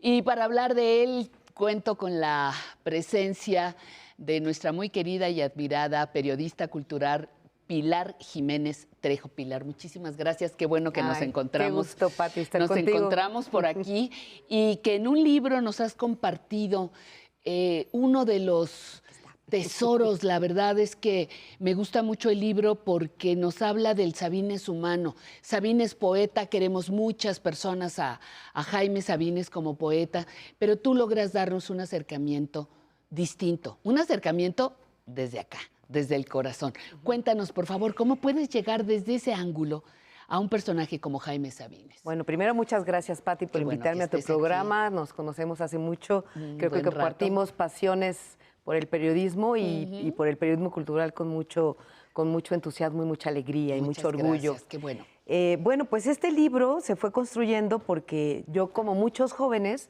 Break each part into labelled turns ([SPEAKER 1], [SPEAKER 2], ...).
[SPEAKER 1] Y para hablar de él, cuento con la presencia de nuestra muy querida y admirada periodista cultural Pilar Jiménez Trejo. Pilar, muchísimas gracias. Qué bueno que nos encontramos.
[SPEAKER 2] Qué gusto, Pati, estar
[SPEAKER 1] nos
[SPEAKER 2] contigo.
[SPEAKER 1] encontramos por aquí y que en un libro nos has compartido uno de los tesoros. La verdad es que me gusta mucho el libro porque nos habla del Sabines humano. Sabines poeta, queremos muchas personas a Jaime Sabines como poeta, pero tú logras darnos un acercamiento distinto, un acercamiento desde acá, desde el corazón. Cuéntanos, por favor, ¿cómo puedes llegar desde ese ángulo a un personaje como Jaime Sabines?
[SPEAKER 2] Bueno, primero muchas gracias, Pati, por invitarme a tu programa. Aquí. Nos conocemos hace mucho. Creo que compartimos pasiones por el periodismo y por el periodismo cultural con mucho entusiasmo y mucha alegría y mucho orgullo.
[SPEAKER 1] Gracias, qué bueno.
[SPEAKER 2] Bueno, pues este libro se fue construyendo porque yo, como muchos jóvenes,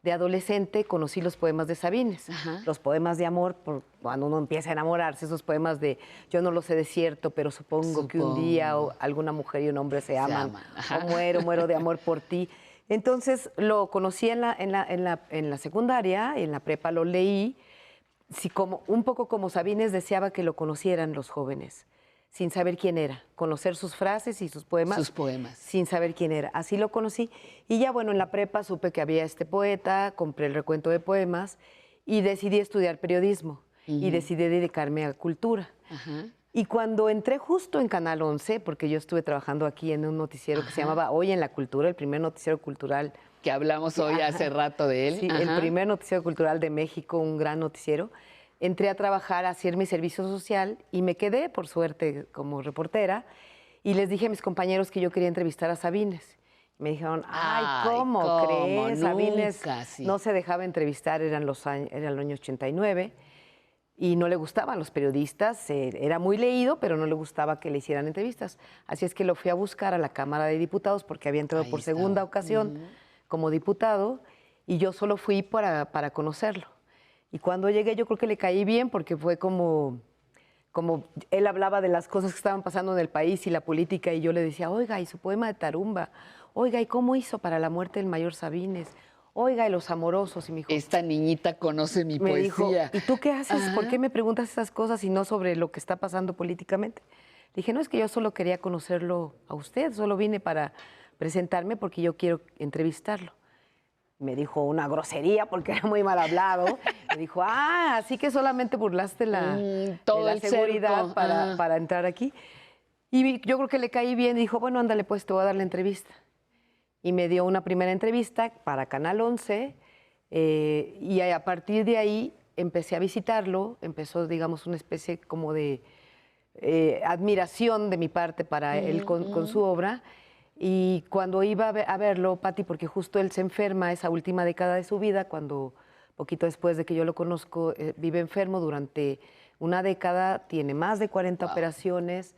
[SPEAKER 2] de adolescente conocí los poemas de Sabines, los poemas de amor, cuando uno empieza a enamorarse, esos poemas de yo no lo sé de cierto, pero supongo que un día alguna mujer y un hombre se aman. O muero de amor por ti. Entonces lo conocí en la secundaria, en la prepa lo leí, un poco como Sabines deseaba que lo conocieran los jóvenes, sin saber quién era, conocer sus frases y sus poemas. Sin saber quién era. Así lo conocí. Y ya, bueno, en la prepa supe que había este poeta, compré el recuento de poemas y decidí estudiar periodismo y decidí dedicarme a cultura. Y cuando entré justo en Canal 11, porque yo estuve trabajando aquí en un noticiero que se llamaba Hoy en la Cultura, el primer noticiero cultural.
[SPEAKER 1] Que hablamos hoy hace rato de él.
[SPEAKER 2] Sí, el primer noticiero cultural de México, un gran noticiero. Entré a trabajar, a hacer mi servicio social y me quedé, por suerte, como reportera. Y les dije a mis compañeros que yo quería entrevistar a Sabines. Me dijeron, ¿cómo crees? Sabines no se dejaba entrevistar, era el año 89. Y no le gustaban los periodistas. Era muy leído, pero no le gustaba que le hicieran entrevistas. Así es que lo fui a buscar a la Cámara de Diputados porque había entrado por segunda ocasión como diputado. Y yo solo fui para conocerlo. Y cuando llegué yo creo que le caí bien porque fue como él hablaba de las cosas que estaban pasando en el país y la política y yo le decía, oiga, y su poema de Tarumba, oiga, ¿y cómo hizo para la muerte del mayor Sabines? Oiga, y Los Amorosos. Y me dijo,
[SPEAKER 1] esta niñita conoce mi poesía.
[SPEAKER 2] Dijo, ¿y tú qué haces? ¿Por qué me preguntas esas cosas y no sobre lo que está pasando políticamente? Le dije, no, es que yo solo quería conocerlo a usted, solo vine para presentarme porque yo quiero entrevistarlo. Me dijo una grosería porque era muy mal hablado. Me dijo, así que solamente burlaste de la seguridad para entrar aquí. Y yo creo que le caí bien y dijo, bueno, ándale, pues te voy a dar la entrevista. Y me dio una primera entrevista para Canal 11 y a partir de ahí empecé a visitarlo. Empezó, digamos, una especie como de admiración de mi parte para él con su obra. Y cuando iba a verlo, Pati, porque justo él se enferma esa última década de su vida, cuando poquito después de que yo lo conozco, vive enfermo durante una década, tiene más de 40 operaciones,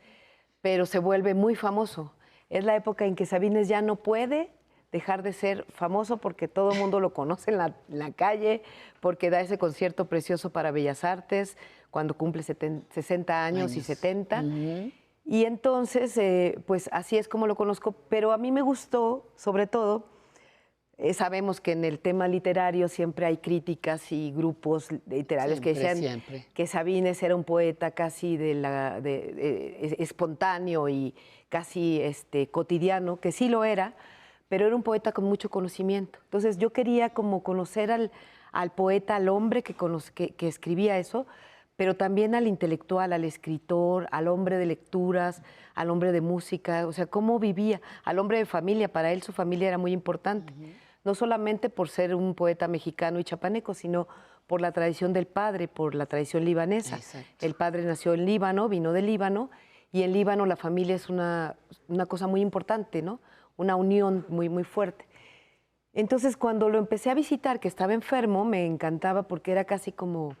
[SPEAKER 2] pero se vuelve muy famoso. Es la época en que Sabines ya no puede dejar de ser famoso porque todo el mundo lo conoce en la calle, porque da ese concierto precioso para Bellas Artes, cuando cumple 60 años y 70. Y entonces, pues así es como lo conozco, pero a mí me gustó, sobre todo, sabemos que en el tema literario siempre hay críticas y grupos literarios que decían que Sabines era un poeta casi espontáneo y casi cotidiano, que sí lo era, pero era un poeta con mucho conocimiento. Entonces yo quería como conocer al poeta, al hombre que escribía eso, pero también al intelectual, al escritor, al hombre de lecturas, al hombre de música, o sea, cómo vivía, al hombre de familia. Para él su familia era muy importante, no solamente por ser un poeta mexicano y chapaneco, sino por la tradición del padre, por la tradición libanesa.
[SPEAKER 1] Exacto.
[SPEAKER 2] El padre nació en Líbano, vino de Líbano, y en Líbano la familia es una cosa muy importante, ¿no? Una unión muy, muy fuerte. Entonces, cuando lo empecé a visitar, que estaba enfermo, me encantaba porque era casi como...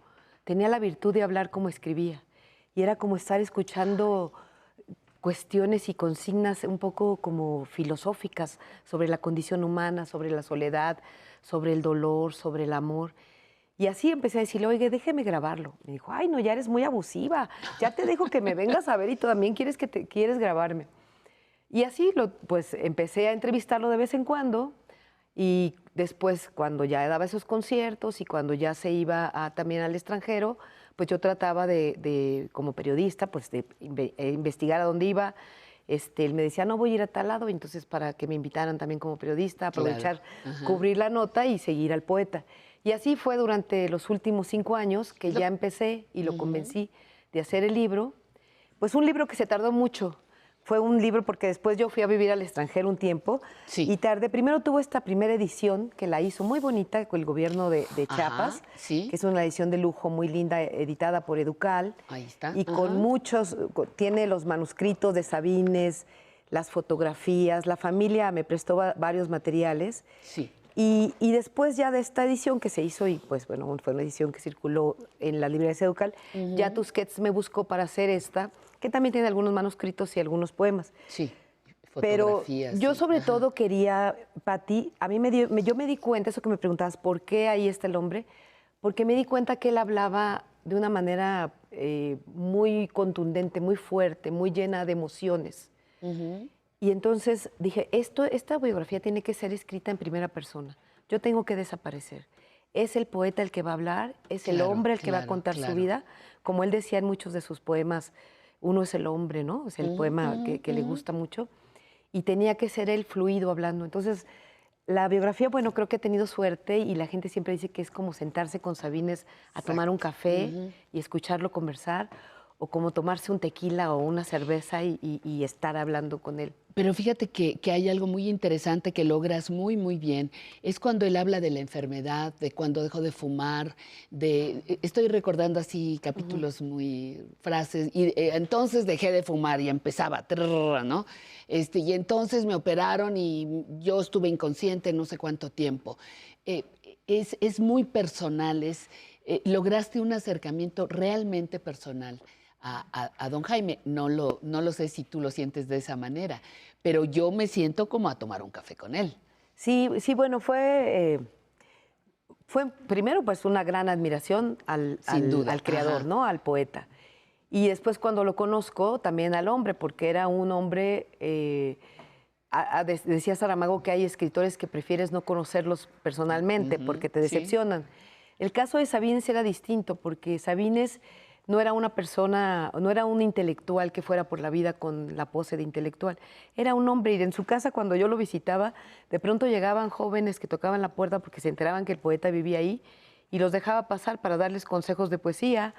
[SPEAKER 2] Tenía la virtud de hablar como escribía y era como estar escuchando cuestiones y consignas un poco como filosóficas sobre la condición humana, sobre la soledad, sobre el dolor, sobre el amor. Y así empecé a decirle, oye, déjeme grabarlo. Me dijo, ay, no, ya eres muy abusiva, ya te dejo que me vengas a ver y tú también quieres grabarme. Y así pues empecé a entrevistarlo de vez en cuando y Después, cuando ya daba esos conciertos y cuando ya se iba también al extranjero, pues yo trataba como periodista, pues de investigar a dónde iba. Él me decía, no, voy a ir a tal lado, y entonces para que me invitaran también como periodista, aprovechar, cubrir la nota y seguir al poeta. Y así fue durante los últimos 5 años que ya empecé y lo convencí de hacer el libro. Pues un libro que se tardó mucho. Fue un libro porque después yo fui a vivir al extranjero un tiempo y tardé. Primero tuvo esta primera edición que la hizo muy bonita con el gobierno de Chiapas, que es una edición de lujo muy linda, editada por Educal.
[SPEAKER 1] Ahí está.
[SPEAKER 2] Y con tiene los manuscritos de Sabines, las fotografías, la familia me prestó varios materiales.
[SPEAKER 1] Sí.
[SPEAKER 2] Y después ya de esta edición que se hizo, y pues bueno, fue una edición que circuló en las librerías Educal, ya Tusquets me buscó para hacer esta, que también tiene algunos manuscritos y algunos poemas.
[SPEAKER 1] Sí,
[SPEAKER 2] pero yo sobre todo quería, Pati, yo me di cuenta, eso que me preguntabas, ¿por qué ahí está el hombre? Porque me di cuenta que él hablaba de una manera muy contundente, muy fuerte, muy llena de emociones. Y entonces dije, esta biografía tiene que ser escrita en primera persona. Yo tengo que desaparecer. Es el poeta el que va a hablar, es el hombre el que va a contar su vida. Como él decía en muchos de sus poemas, uno es el hombre, ¿no? Es el poema que le gusta mucho. Y tenía que ser él fluido hablando. Entonces, la biografía, bueno, creo que he tenido suerte y la gente siempre dice que es como sentarse con Sabines a tomar un café y escucharlo conversar, o como tomarse un tequila o una cerveza y estar hablando con él.
[SPEAKER 1] Pero fíjate que hay algo muy interesante que logras muy, muy bien. Es cuando él habla de la enfermedad, de cuando dejó de fumar, estoy recordando así capítulos frases, y entonces dejé de fumar y empezaba, ¿no? Y entonces me operaron y yo estuve inconsciente no sé cuánto tiempo. Es muy personal, lograste un acercamiento realmente personal a don Jaime. No lo sé si tú lo sientes de esa manera, pero yo me siento como a tomar un café con él.
[SPEAKER 2] Sí, bueno, fue primero pues una gran admiración al creador, ¿no? Al poeta. Y después cuando lo conozco también al hombre, porque era un hombre, decía Saramago que hay escritores que prefieres no conocerlos personalmente porque te decepcionan. El caso de Sabines era distinto porque Sabines no era una persona, no era un intelectual que fuera por la vida con la pose de intelectual. Era un hombre, y en su casa cuando yo lo visitaba, de pronto llegaban jóvenes que tocaban la puerta porque se enteraban que el poeta vivía ahí y los dejaba pasar para darles consejos de poesía,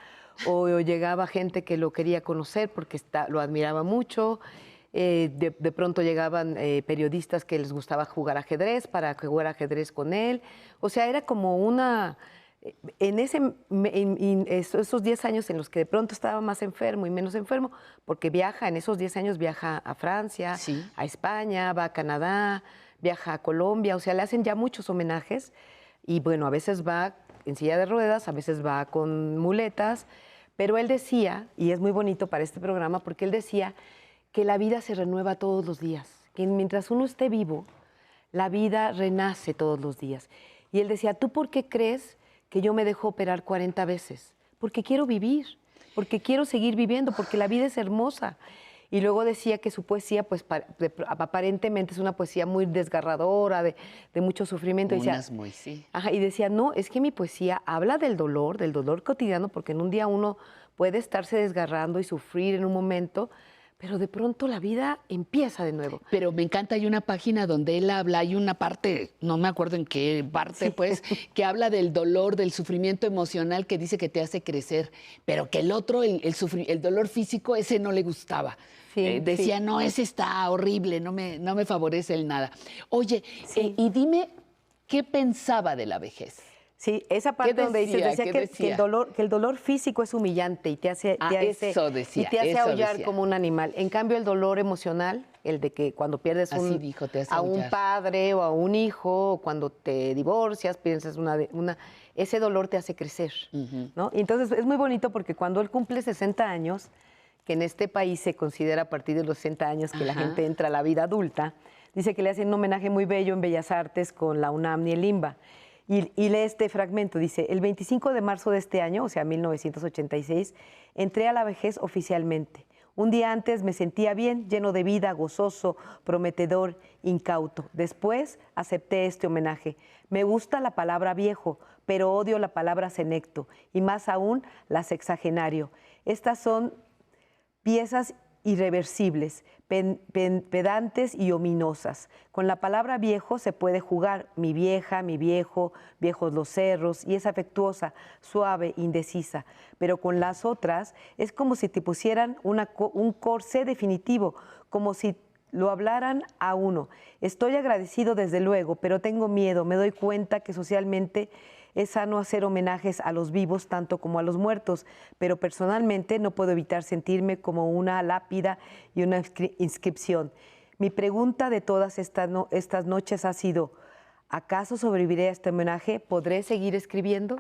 [SPEAKER 2] o llegaba gente que lo quería conocer porque lo admiraba mucho. De pronto llegaban periodistas que les gustaba jugar ajedrez para jugar ajedrez con él. O sea, era como una... En esos 10 años en los que de pronto estaba más enfermo y menos enfermo, porque en esos 10 años viaja a Francia, a España, va a Canadá, viaja a Colombia, o sea, le hacen ya muchos homenajes y bueno, a veces va en silla de ruedas, a veces va con muletas, pero él decía, y es muy bonito para este programa, porque él decía que la vida se renueva todos los días, que mientras uno esté vivo, la vida renace todos los días. Y él decía, ¿tú por qué crees que yo me dejo operar 40 veces? Porque quiero vivir, porque quiero seguir viviendo, porque la vida es hermosa. Y luego decía que su poesía, pues aparentemente es una poesía muy desgarradora, de mucho sufrimiento. Y decía, no, es que mi poesía habla del dolor cotidiano, porque en un día uno puede estarse desgarrando y sufrir en un momento, pero de pronto la vida empieza de nuevo.
[SPEAKER 1] Pero me encanta, hay una página donde él habla, hay una parte, no me acuerdo en qué parte, pues, que habla del dolor, del sufrimiento emocional, que dice que te hace crecer, pero que el otro, el dolor físico, ese no le gustaba. Decía, no, ese está horrible, no me favorece el nada. Oye, y dime, ¿qué pensaba de la vejez?
[SPEAKER 2] Sí, esa parte donde decía que el dolor físico es humillante y te hace aullar como un animal. En cambio, el dolor emocional, el de que cuando pierdes a un padre o a un hijo, o cuando te divorcias, piensas ese dolor te hace crecer, ¿no? Y entonces es muy bonito porque cuando él cumple 60 años, que en este país se considera a partir de los 60 años que la gente entra a la vida adulta, dice que le hacen un homenaje muy bello en Bellas Artes con la UNAM y el IMBA. Y lee este fragmento, dice, el 25 de marzo de este año, o sea, 1986, entré a la vejez oficialmente. Un día antes me sentía bien, lleno de vida, gozoso, prometedor, incauto. Después acepté este homenaje. Me gusta la palabra viejo, pero odio la palabra senecto y más aún la sexagenario. Estas son piezas irreversibles, pedantes y ominosas. Con la palabra viejo se puede jugar mi vieja, mi viejo, viejos los cerros, y es afectuosa, suave, indecisa. Pero con las otras es como si te pusieran un corsé definitivo, como si lo hablaran a uno. Estoy agradecido desde luego, pero tengo miedo. Me doy cuenta que socialmente es sano hacer homenajes a los vivos tanto como a los muertos, pero personalmente no puedo evitar sentirme como una lápida y una inscripción. Mi pregunta de todas estas noches ha sido, ¿acaso sobreviviré a este homenaje? ¿Podré seguir escribiendo?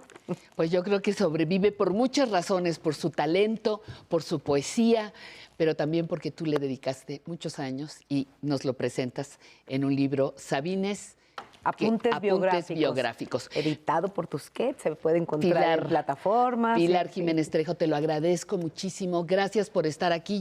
[SPEAKER 1] Pues yo creo que sobrevive por muchas razones, por su talento, por su poesía, pero también porque tú le dedicaste muchos años y nos lo presentas en un libro, Sabines.
[SPEAKER 2] Apuntes biográficos. Editado por Tusquets, se puede encontrar en plataformas.
[SPEAKER 1] Pilar Jiménez Trejo, te lo agradezco muchísimo. Gracias por estar aquí.